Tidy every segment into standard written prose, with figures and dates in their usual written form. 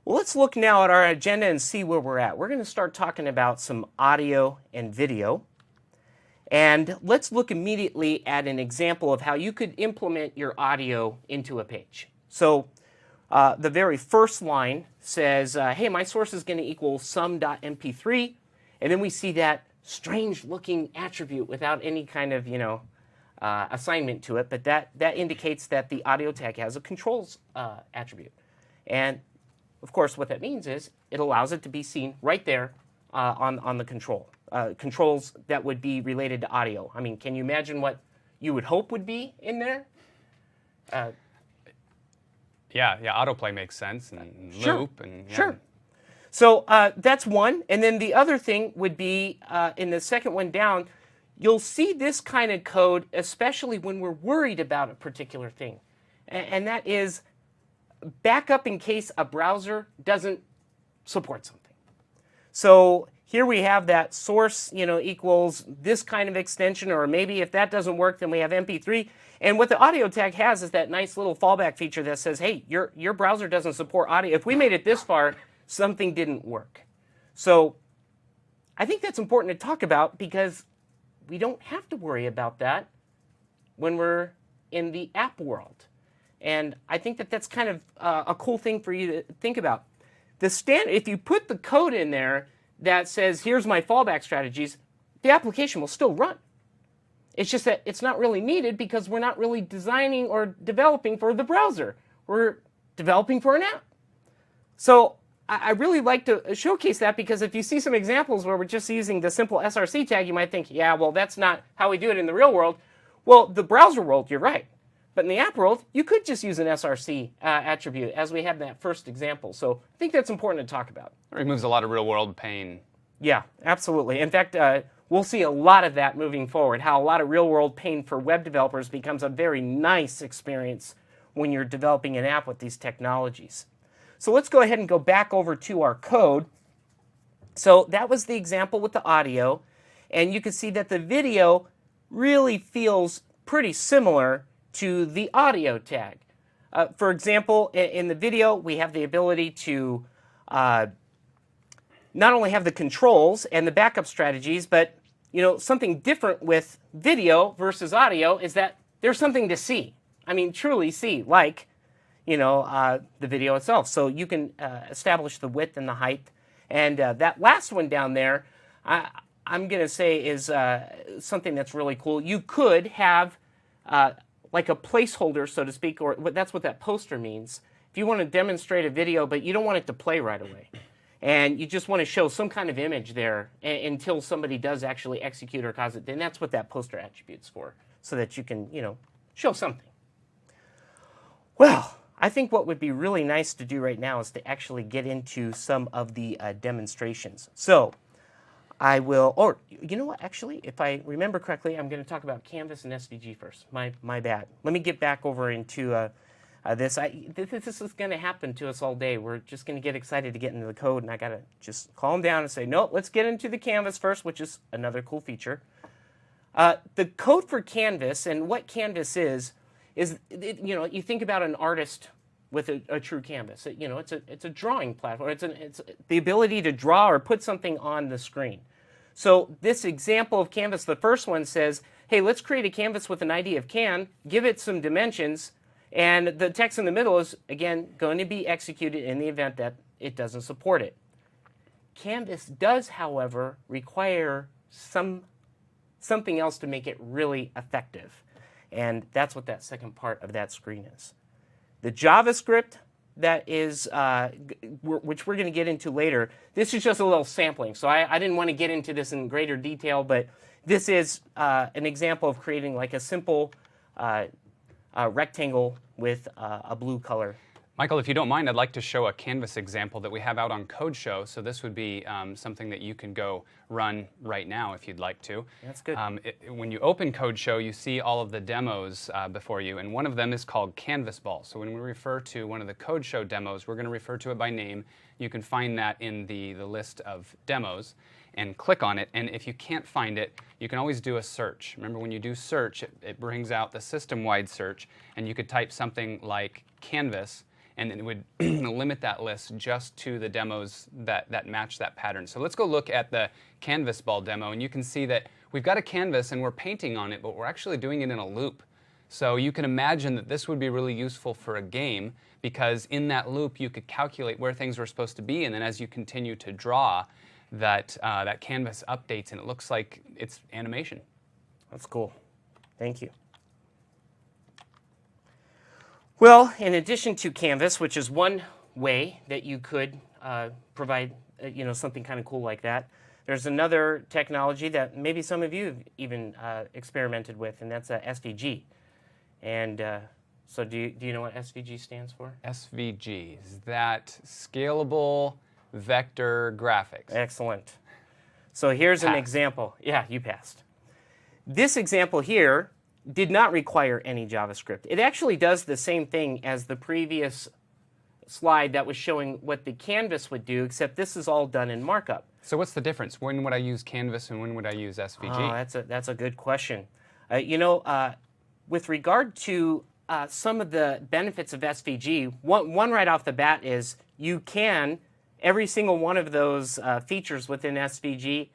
Well, let's look now at our agenda and see where we're at. We're going to start talking about some audio and video. And let's look immediately at an example of how you could implement your audio into a page. So the very first line says, hey, my source is going to equal sum.mp3. And then we see that strange looking attribute without any kind of, assignment to it. But that indicates that the audio tag has a controls attribute. And of course, what that means is it allows it to be seen right there on the controls that would be related to audio. I mean, can you imagine what you would hope would be in there? Yeah, autoplay makes sense, and Sure. loop, and yeah. Sure. So that's one, and then the other thing would be in the second one down, you'll see this kind of code, especially when we're worried about a particular thing, and that is backup in case a browser doesn't support something. So here we have that source, equals this kind of extension, or maybe if that doesn't work, then we have MP3. And what the audio tag has is that nice little fallback feature that says, hey, your browser doesn't support audio. If we made it this far, something didn't work. So I think that's important to talk about because we don't have to worry about that when we're in the app world. And I think that that's kind of a cool thing for you to think about. If you put the code in there that says, here's my fallback strategies, the application will still run. It's just that it's not really needed because we're not really designing or developing for the browser. We're developing for an app. So I really like to showcase that because if you see some examples where we're just using the simple SRC tag, you might think, yeah, well, that's not how we do it in the real world. Well, the browser world, you're right. But in the app world, you could just use an SRC attribute, as we had in that first example. So I think that's important to talk about. It removes a lot of real-world pain. Yeah, absolutely. In fact, we'll see a lot of that moving forward, how a lot of real-world pain for web developers becomes a very nice experience when you're developing an app with these technologies. So let's go ahead and go back over to our code. So that was the example with the audio. And you can see that the video really feels pretty similar to the audio tag. For example, in the video, we have the ability to not only have the controls and the backup strategies, but something different with video versus audio is that there's something to see. I mean, truly see, like the video itself. So you can establish the width and the height. And that last one down there, I'm going to say is something that's really cool. You could have like a placeholder, so to speak, or that's what that poster means. If you want to demonstrate a video, but you don't want it to play right away, and you just want to show some kind of image there until somebody does actually execute or cause it, then that's what that poster attribute's for, so that you can, show something. Well, I think what would be really nice to do right now is to actually get into some of the demonstrations. So I will, or you know what, actually, if I remember correctly, I'm going to talk about Canvas and SVG first. My bad. Let me get back over into this. This is going to happen to us all day. We're just going to get excited to get into the code, and I got to just calm down and say, no, let's get into the Canvas first, which is another cool feature. The code for Canvas and what Canvas is you think about an artist with a true canvas. It's a drawing platform. It's the ability to draw or put something on the screen. So this example of Canvas, the first one says, hey, let's create a canvas with an ID of can, give it some dimensions, and the text in the middle is, again, going to be executed in the event that it doesn't support it. Canvas does, however, require something else to make it really effective. And that's what that second part of that screen is. The JavaScript that is, which we're going to get into later, this is just a little sampling. So I didn't want to get into this in greater detail, but this is an example of creating like a simple rectangle with a blue color. Michael, if you don't mind, I'd like to show a Canvas example that we have out on Code Show. So this would be something that you can go run right now if you'd like to. That's good. When you open Code Show, you see all of the demos before you, and one of them is called Canvas Ball. So when we refer to one of the Code Show demos, we're going to refer to it by name. You can find that in the list of demos and click on it. And if you can't find it, you can always do a search. Remember, when you do search, it brings out the system-wide search, and you could type something like Canvas, and it would limit that list just to the demos that match that pattern. So let's go look at the canvas ball demo, and you can see that we've got a canvas and we're painting on it, but we're actually doing it in a loop. So you can imagine that this would be really useful for a game, because in that loop you could calculate where things were supposed to be, and then as you continue to draw, that canvas updates and it looks like it's animation. That's cool. Thank you. Well, in addition to Canvas, which is one way that you could provide something kind of cool like that, there's another technology that maybe some of you have even experimented with, and that's SVG. And so do you know what SVG stands for? SVG, is that Scalable Vector Graphics? Excellent. So here's an example. Yeah, you passed. This example here did not require any JavaScript. It actually does the same thing as the previous slide that was showing what the canvas would do, except this is all done in markup. So what's the difference? When would I use Canvas and when would I use SVG? Oh, that's a good question. With regard to some of the benefits of SVG, one right off the bat is you can, every single one of those features within SVG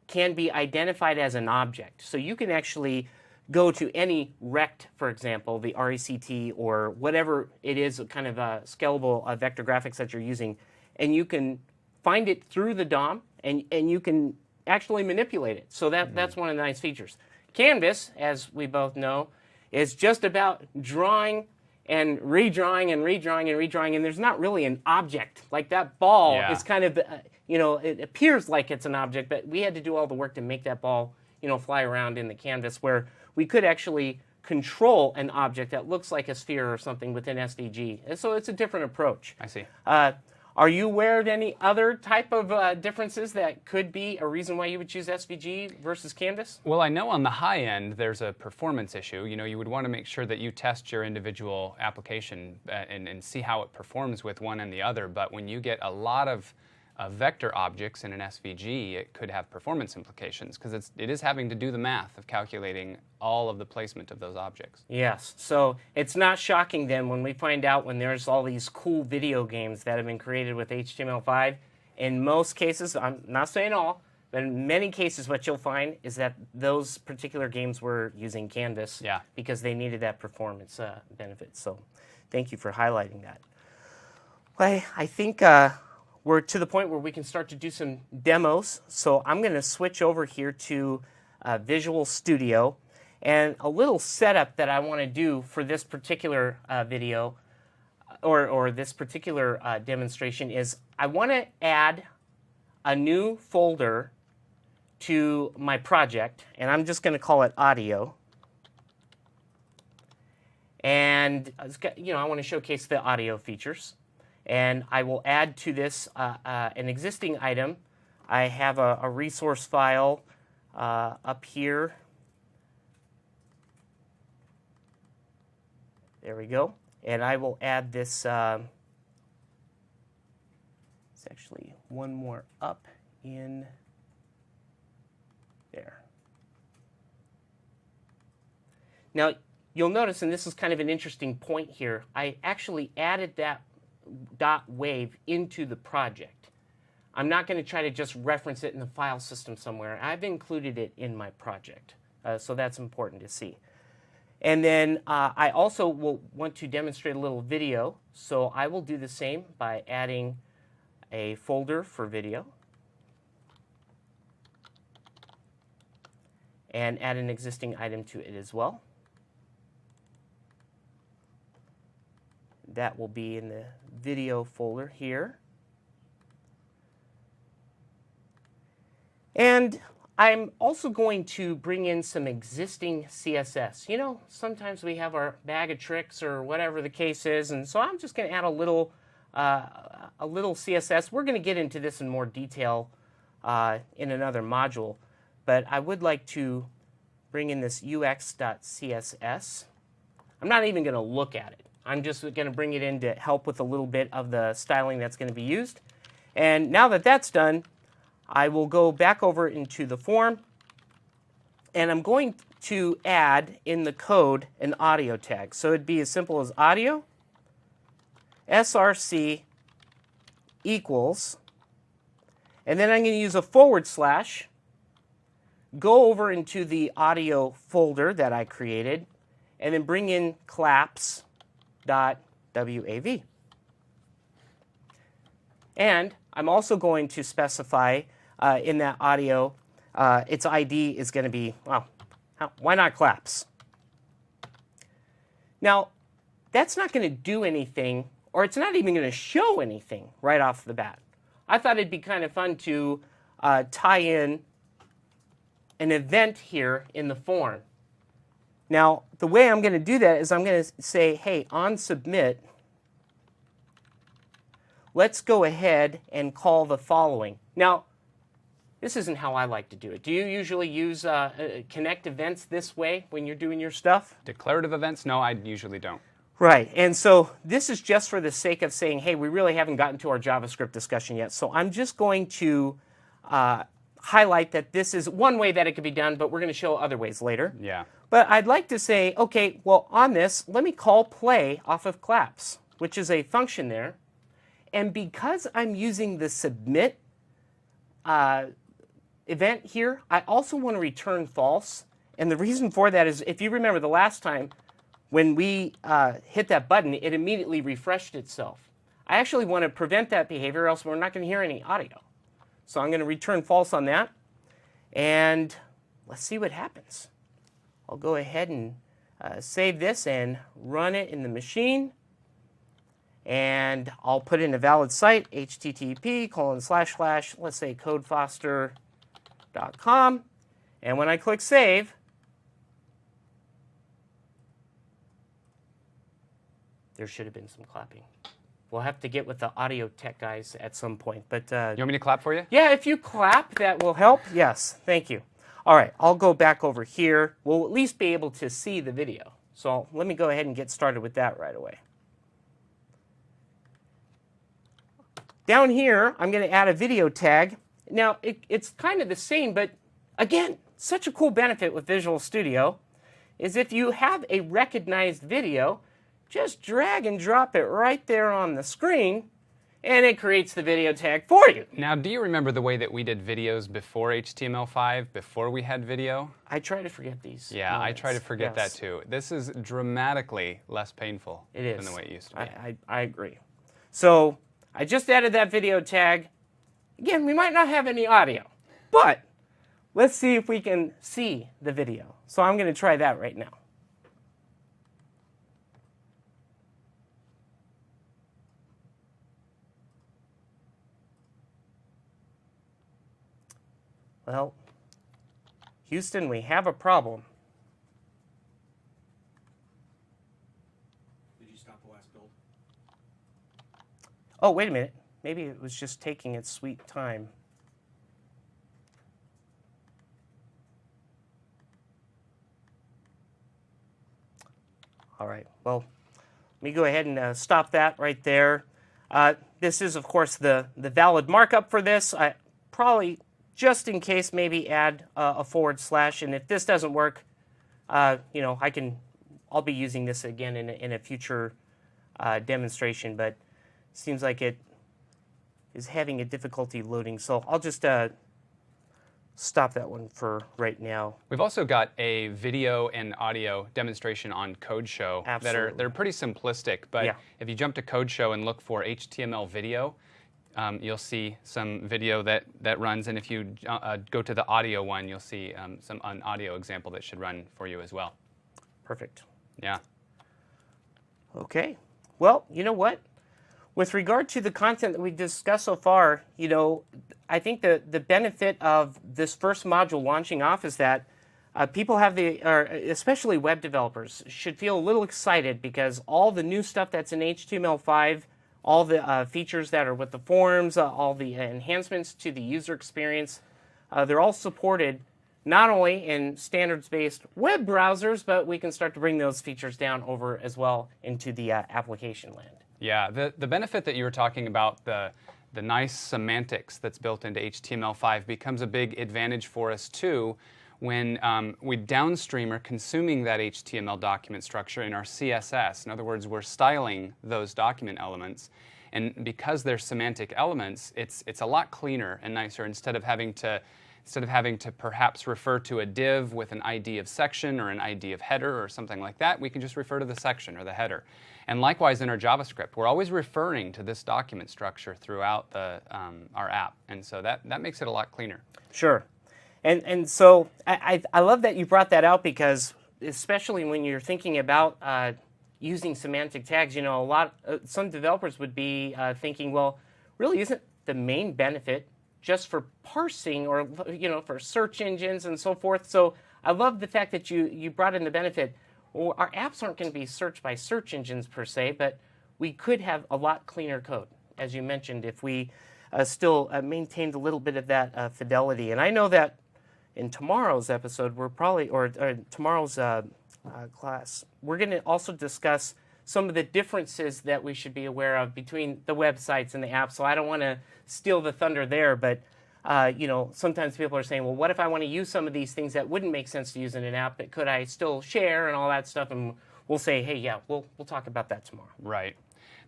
can be identified as an object. So you can actually go to any rect, for example, the RECT or whatever it is, kind of scalable vector graphics that you're using, and you can find it through the DOM, and you can actually manipulate it. So that's one of the nice features. Canvas, as we both know, is just about drawing and redrawing and redrawing and redrawing, and there's not really an object. Like that ball is kind of, it appears like it's an object, but we had to do all the work to make that ball, fly around in the canvas, where we could actually control an object that looks like a sphere or something within SVG. And so it's a different approach. I see. Are you aware of any other type of differences that could be a reason why you would choose SVG versus Canvas? Well, I know on the high end there's a performance issue. You would want to make sure that you test your individual application and see how it performs with one and the other. But when you get a lot of vector objects in an SVG, it could have performance implications, because it is having to do the math of calculating all of the placement of those objects. Yes, so it's not shocking then when we find out when there's all these cool video games that have been created with HTML5. In most cases, I'm not saying all, but in many cases what you'll find is that those particular games were using Canvas because they needed that performance benefit. So thank you for highlighting that. Well, I think we're to the point where we can start to do some demos. So I'm going to switch over here to Visual Studio. And a little setup that I want to do for this particular video or this particular demonstration is I want to add a new folder to my project, and I'm just going to call it audio. And I want to showcase the audio features. And I will add to this an existing item. I have a resource file up here. There we go. And I will add this. It's actually one more up in there. Now, you'll notice, and this is kind of an interesting point here, I actually added that .wave into the project. I'm not going to try to just reference it in the file system somewhere. I've included it in my project, so that's important to see. And then I also will want to demonstrate a little video, so I will do the same by adding a folder for video and add an existing item to it as well. That will be in the video folder here. And I'm also going to bring in some existing CSS. Sometimes we have our bag of tricks or whatever the case is, and so I'm just going to add a little CSS. We're going to get into this in more detail in another module, but I would like to bring in this ux.css. I'm not even going to look at it. I'm just going to bring it in to help with a little bit of the styling that's going to be used. And now that that's done, I will go back over into the form, and I'm going to add in the code an audio tag. So it'd be as simple as audio, src equals, and then I'm going to use a /, go over into the audio folder that I created, and then bring in claps.wav. And I'm also going to specify in that audio, its ID is going to be, well, why not claps? Now, that's not going to do anything, or it's not even going to show anything right off the bat. I thought it'd be kind of fun to tie in an event here in the form. Now, the way I'm going to do that is I'm going to say, hey, on submit, let's go ahead and call the following. Now, this isn't how I like to do it. Do you usually use connect events this way when you're doing your stuff? Declarative events? No, I usually don't. Right, and so this is just for the sake of saying, hey, we really haven't gotten to our JavaScript discussion yet, so I'm just going to highlight that this is one way that it could be done, but we're going to show other ways later. Yeah. But I'd like to say, okay, well, on this, let me call play off of claps, which is a function there, and because I'm using the submit event here, I also want to return false, and the reason for that is, if you remember the last time, when we hit that button, it immediately refreshed itself. I actually want to prevent that behavior, or else we're not going to hear any audio. So I'm going to return false on that, and let's see what happens. I'll go ahead and save this and run it in the machine, and I'll put in a valid site, http:// let's say codefoster.com, and when I click save, there should have been some clapping. We'll have to get with the audio tech guys at some point. But you want me to clap for you? Yeah, if you clap, that will help. Yes, thank you. All right, I'll go back over here. We'll at least be able to see the video. So let me go ahead and get started with that right away. Down here, I'm going to add a video tag. Now, it's kind of the same, but again, such a cool benefit with Visual Studio is if you have a recognized video, just drag and drop it right there on the screen, and it creates the video tag for you. Now, do you remember the way that we did videos before HTML5, before we had video? I try to forget these. Yeah, moments. I try to forget that too. This is dramatically less painful than the way it used to be. I agree. So I just added that video tag. Again, we might not have any audio, but let's see if we can see the video. So I'm going to try that right now. Well, Houston, we have a problem. Did you stop the last build? Oh, wait a minute. Maybe it was just taking its sweet time. All right, well, let me go ahead and stop that right there. This is, of course, the valid markup for this. I probably, just in case, maybe add a /, and if this doesn't work, you know, I'll be using this again in a future demonstration, but it seems like it is having a difficulty loading, so I'll just stop that one for right now. We've also got a video and audio demonstration on Code Show. Absolutely. They're pretty simplistic, but Yeah. if you jump to Code Show and look for HTML video, you'll see some video that runs, and if you go to the audio one, you'll see an audio example that should run for you as well. Perfect. Yeah. Okay. Well, you know what? With regard to the content that we discussed so far, you know, I think the benefit of this first module launching off is that people have especially web developers, should feel a little excited because all the new stuff that's in HTML5, all the features that are with the forms, all the enhancements to the user experience, they're all supported not only in standards-based web browsers, but we can start to bring those features down over as well into the application land. Yeah, the benefit that you were talking about, the nice semantics that's built into HTML5 becomes a big advantage for us too when we downstream are consuming that HTML document structure in our CSS. In other words, we're styling those document elements. And because they're semantic elements, it's a lot cleaner and nicer instead of having to perhaps refer to a div with an ID of section or an ID of header or something like that. We can just refer to the section or the header. And likewise in our JavaScript, we're always referring to this document structure throughout our app. And so that makes it a lot cleaner. Sure. And so I love that you brought that out, because especially when you're thinking about using semantic tags, you know, some developers would be thinking, well, really isn't the main benefit just for parsing, or, you know, for search engines and so forth? So I love the fact that you brought in the benefit. Well, our apps aren't going to be searched by search engines per se, but we could have a lot cleaner code, as you mentioned, if we still maintained a little bit of that fidelity. And I know that in tomorrow's episode, we're probably, or tomorrow's class, we're going to also discuss some of the differences that we should be aware of between the websites and the apps. So I don't want to steal the thunder there, but you know, sometimes people are saying, well, what if I want to use some of these things that wouldn't make sense to use in an app, but could I still share and all that stuff? And we'll say, hey, yeah, we'll talk about that tomorrow. Right.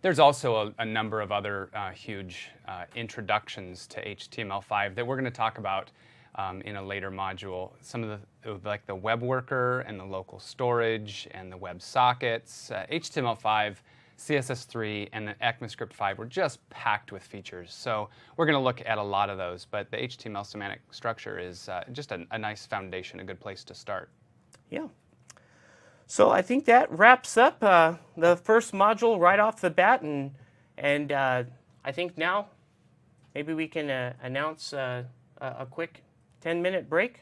There's also a number of other huge introductions to HTML5 that we're going to talk about in a later module. Some of like the web worker and the local storage and the web sockets. HTML5, CSS3, and the ECMAScript 5 were just packed with features. So we're going to look at a lot of those, but the HTML semantic structure is just a nice foundation, a good place to start. Yeah. So I think that wraps up the first module right off the bat, and I think now maybe we can announce a quick 10-minute break.